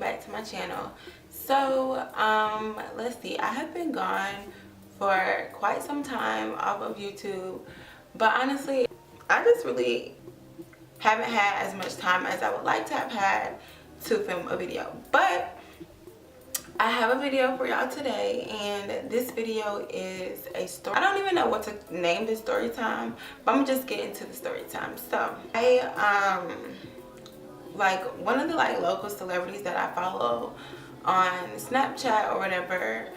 back to my channel. So let's see, I have been gone for quite some time off of YouTube, but honestly I just really haven't had as much time as I would like to have had to film a video. But I have a video for y'all today, and this video is a story. I don't even know what to name this story time, but I'm just getting to the story time. So I like one of the local celebrities that I follow on Snapchat or whatever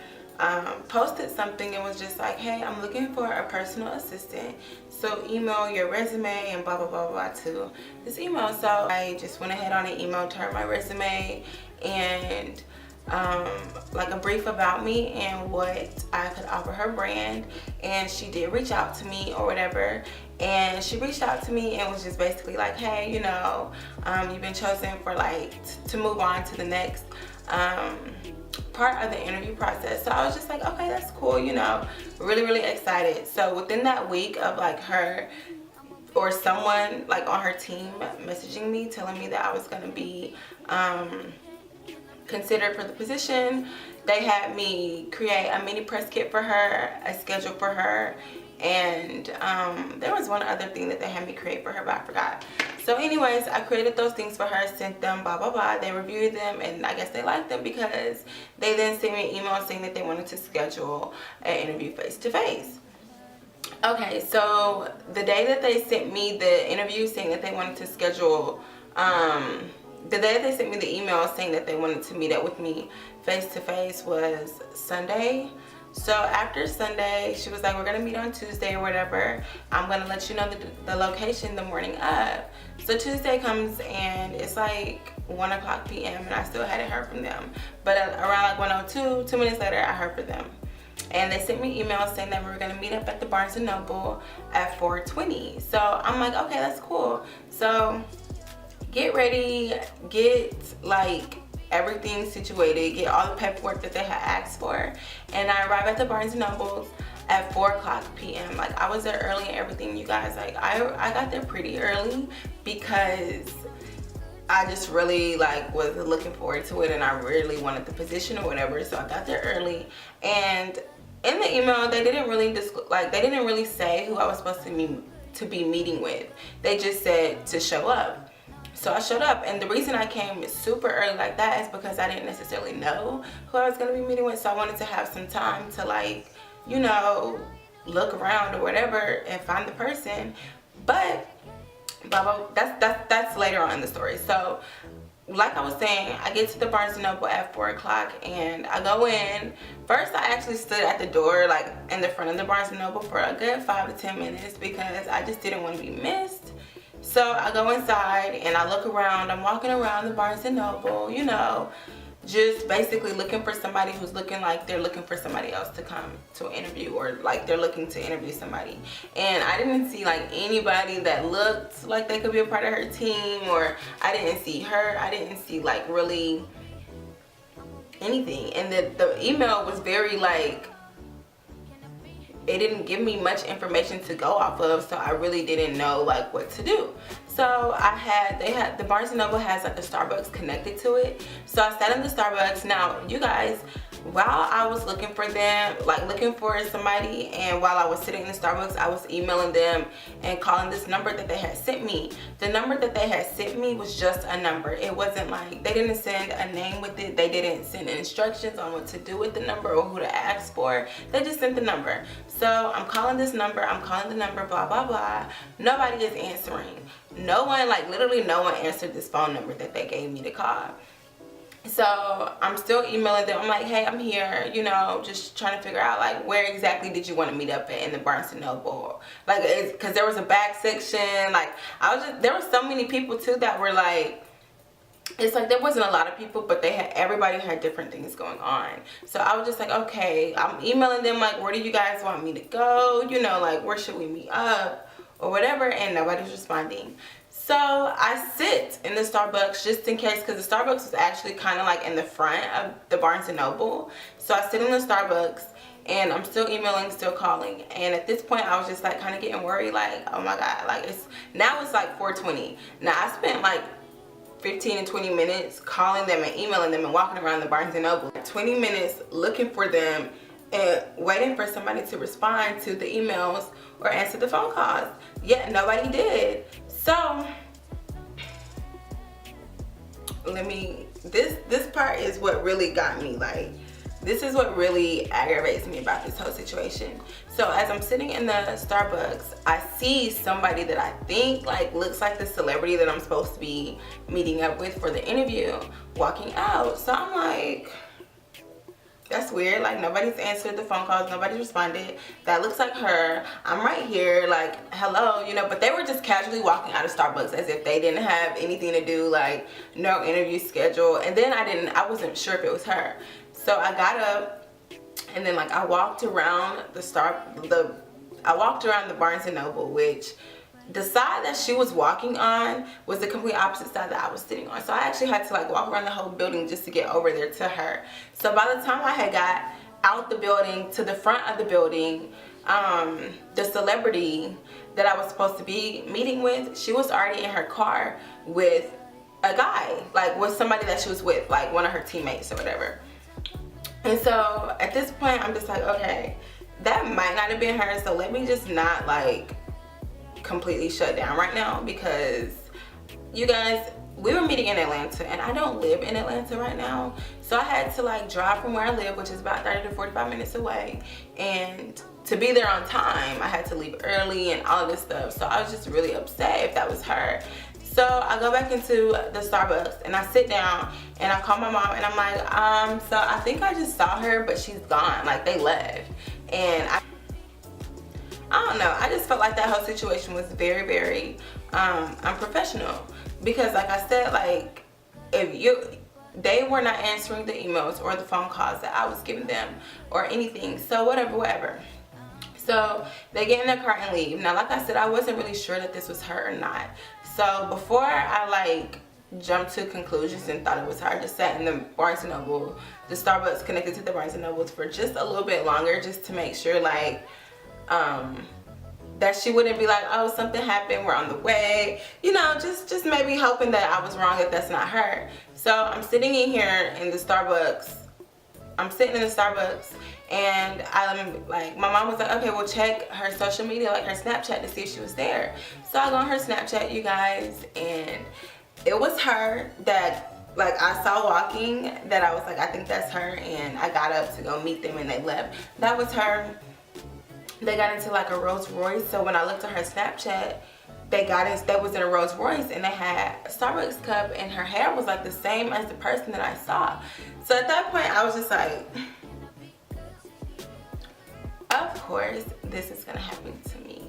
posted something and was just like, hey, I'm looking for a personal assistant, so email your resume and blah blah blah blah to this email. So I just went ahead on and emailed her my resume and like a brief about me and what I could offer her brand. And she did reach out to me or whatever, and she reached out to me and was just basically like, hey, you know, you've been chosen for to move on to the next part of the interview process. So I was just like, okay, that's cool, you know, really excited. So within that week of her or someone on her team messaging me telling me that I was gonna be considered for the position, they had me create a mini press kit for her, a schedule for her, and there was one other thing that they had me create for her, but I forgot. So anyways, I created those things for her, sent them, blah blah blah. They reviewed them, and I guess they liked them because they then sent me an email saying that they wanted to schedule an interview face to face. Okay, so the day that they sent me the interview saying that they wanted to schedule, the day that they sent me the email saying that they wanted to meet up with me face to face was Sunday. So after Sunday, she was like, we're gonna meet on Tuesday or whatever. I'm gonna let you know the location the morning of. So Tuesday comes and it's 1:00 p.m. and I still hadn't heard from them. But around 1:02, 2 minutes later, I heard from them. And they sent me emails saying that we were gonna meet up at the Barnes & Noble at 4:20. So I'm like, okay, that's cool. So get ready, get everything situated, get all the paperwork that they had asked for, and I arrived at the Barnes & Noble at 4:00 p.m. I was there early and everything, you guys. I got there pretty early because I just really was looking forward to it, and I really wanted the position or whatever. So I got there early, and in the email they didn't really they didn't really say who I was supposed to be meeting with. They just said to show up. So I showed up, and the reason I came super early like that is because I didn't necessarily know who I was going to be meeting with. So I wanted to have some time to you know, look around or whatever and find the person. But that's later on in the story. So like I was saying, I get to the Barnes & Noble at 4:00 and I go in. First, I actually stood at the door in the front of the Barnes & Noble for a good 5 to 10 minutes because I just didn't want to be missed. So I go inside and I look around. I'm walking around the Barnes & Noble, you know, just basically looking for somebody who's looking like they're looking for somebody else to come to an interview, or they're looking to interview somebody. And I didn't see anybody that looked like they could be a part of her team, or I didn't see her. I didn't see really anything. And the email was very it didn't give me much information to go off of, so I really didn't know what to do. So the Barnes & Noble has a Starbucks connected to it. So I sat in the Starbucks. Now you guys, while I was looking for them, looking for somebody, and while I was sitting in the Starbucks, I was emailing them and calling this number that they had sent me. The number that they had sent me was just a number. It wasn't they didn't send a name with it. They didn't send instructions on what to do with the number or who to ask for. They just sent the number. So I'm calling this number, I'm calling the number, blah blah blah. Nobody is answering. No one, literally no one answered this phone number that they gave me to call. So I'm still emailing them. I'm like, hey, I'm here, you know, just trying to figure out where exactly did you want to meet up at in the Barnes & Noble? Because there was a back section. There were so many people too that were it's there wasn't a lot of people, but everybody had different things going on. So I was just okay, I'm emailing them where do you guys want me to go? You know, where should we meet up or whatever? And nobody's responding. So I sit in the Starbucks just in case, because the Starbucks was actually kind of in the front of the Barnes & Noble. So I sit in the Starbucks and I'm still emailing, still calling. And at this point I was just kind of getting worried, oh my God, it's 4:20. Now I spent 15 and 20 minutes calling them and emailing them and walking around the Barnes & Noble. 20 minutes looking for them and waiting for somebody to respond to the emails or answer the phone calls. Yet nobody did. So this part is what really got me, like, this is what really aggravates me about this whole situation. So as I'm sitting in the Starbucks, I see somebody that I think like looks like the celebrity that I'm supposed to be meeting up with for the interview walking out. So I'm like, that's weird. Like, nobody's answered the phone calls, nobody's responded. That looks like her. I'm right here, like, hello, you know. But they were just casually walking out of Starbucks as if they didn't have anything to do, like no interview schedule. And then I wasn't sure if it was her. So I got up and then like I walked around the Barnes & Noble, which the side that she was walking on was the complete opposite side that I was sitting on. So I actually had to like walk around the whole building just to get over there to her. So by the time I had got out the building to the front of the building, the celebrity that I was supposed to be meeting with, she was already in her car with a guy, like with somebody that she was with, like one of her teammates or whatever. And so at this point I'm just like, okay, that might not have been her, so let me just not like completely shut down right now, because you guys, we were meeting in Atlanta and I don't live in Atlanta right now. So I had to like drive from where I live, which is about 30 to 45 minutes away, and to be there on time I had to leave early and all of this stuff. So I was just really upset if that was her. So I go back into the Starbucks and I sit down and I call my mom and I'm like, so I think I just saw her, but she's gone, like they left. And I don't know, I just felt like that whole situation was very, very unprofessional, because like I said, like they were not answering the emails or the phone calls that I was giving them or anything. So whatever. So they get in their car and leave. Now like I said, I wasn't really sure that this was her or not. So before I like jumped to conclusions and thought it was her, I just sat in the Barnes & Noble, the Starbucks connected to the Barnes & Noble, for just a little bit longer, just to make sure like that she wouldn't be like, oh, something happened, we're on the way, you know, just maybe hoping that I was wrong if that's not her. So I'm sitting in here in the Starbucks, and I'm like, my mom was like, okay, well check her social media, like her Snapchat, to see if she was there. So I go on her Snapchat, you guys, and it was her that like I saw walking, that I was like, I think that's her, and I got up to go meet them and they left. That was her. They got into like a Rolls Royce. So when I looked at her Snapchat, they was in a Rolls Royce and they had a Starbucks cup, and her hair was like the same as the person that I saw. So at that point I was just like, of course this is gonna happen to me.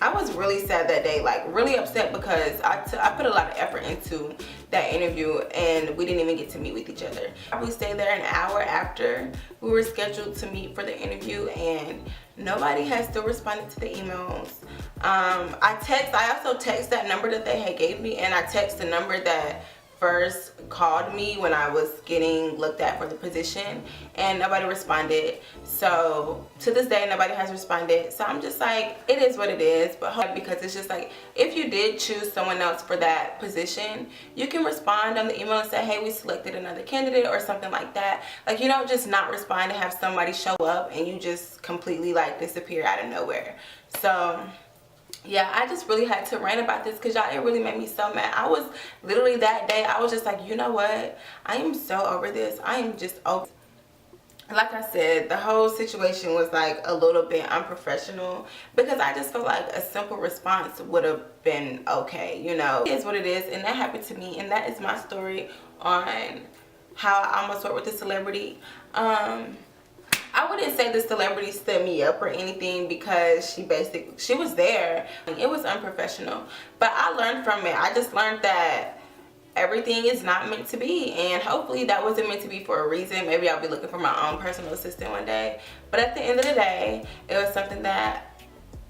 I was really sad that day, like really upset, because I put a lot of effort into that interview and we didn't even get to meet with each other. We stayed there an hour after we were scheduled to meet for the interview, and nobody has still responded to the emails. I also text that number that they had gave me, and I text the number that first called me when I was getting looked at for the position, and nobody responded. So to this day nobody has responded. So I'm just like, it is what it is. But because it's just like, if you did choose someone else for that position, you can respond on the email and say, hey, we selected another candidate or something like that. Like, you don't just not respond and have somebody show up and you just completely like disappear out of nowhere. So yeah, I just really had to rant about this, because y'all, it really made me so mad. I was literally, that day I was just like, you know what, I am so over this. I am just over. Like I said, the whole situation was like a little bit unprofessional, because I just felt like a simple response would have been okay, you know. It is what it is, and that happened to me, and that is my story on how I almost worked with a celebrity. I wouldn't say the celebrity stood me up or anything, because she was there. It was unprofessional, but I learned from it. I just learned that everything is not meant to be, and hopefully that wasn't meant to be for a reason. Maybe I'll be looking for my own personal assistant one day, but at the end of the day, it was something that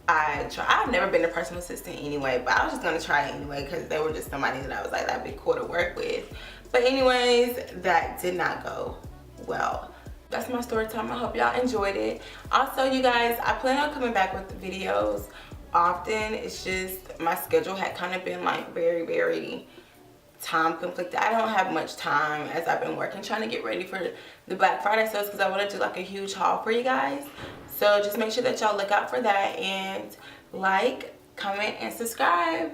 I've never been a personal assistant anyway, but I was just gonna try it anyway, because they were just somebody that I was like, that'd be cool to work with. But anyways, that did not go well. That's my story time. I hope y'all enjoyed it. Also, you guys, I plan on coming back with the videos often. It's just my schedule had kind of been like very, very time conflicted. I don't have much time as I've been working trying to get ready for the Black Friday sales, because I want to do like a huge haul for you guys. So just make sure that y'all look out for that, and like, comment, and subscribe.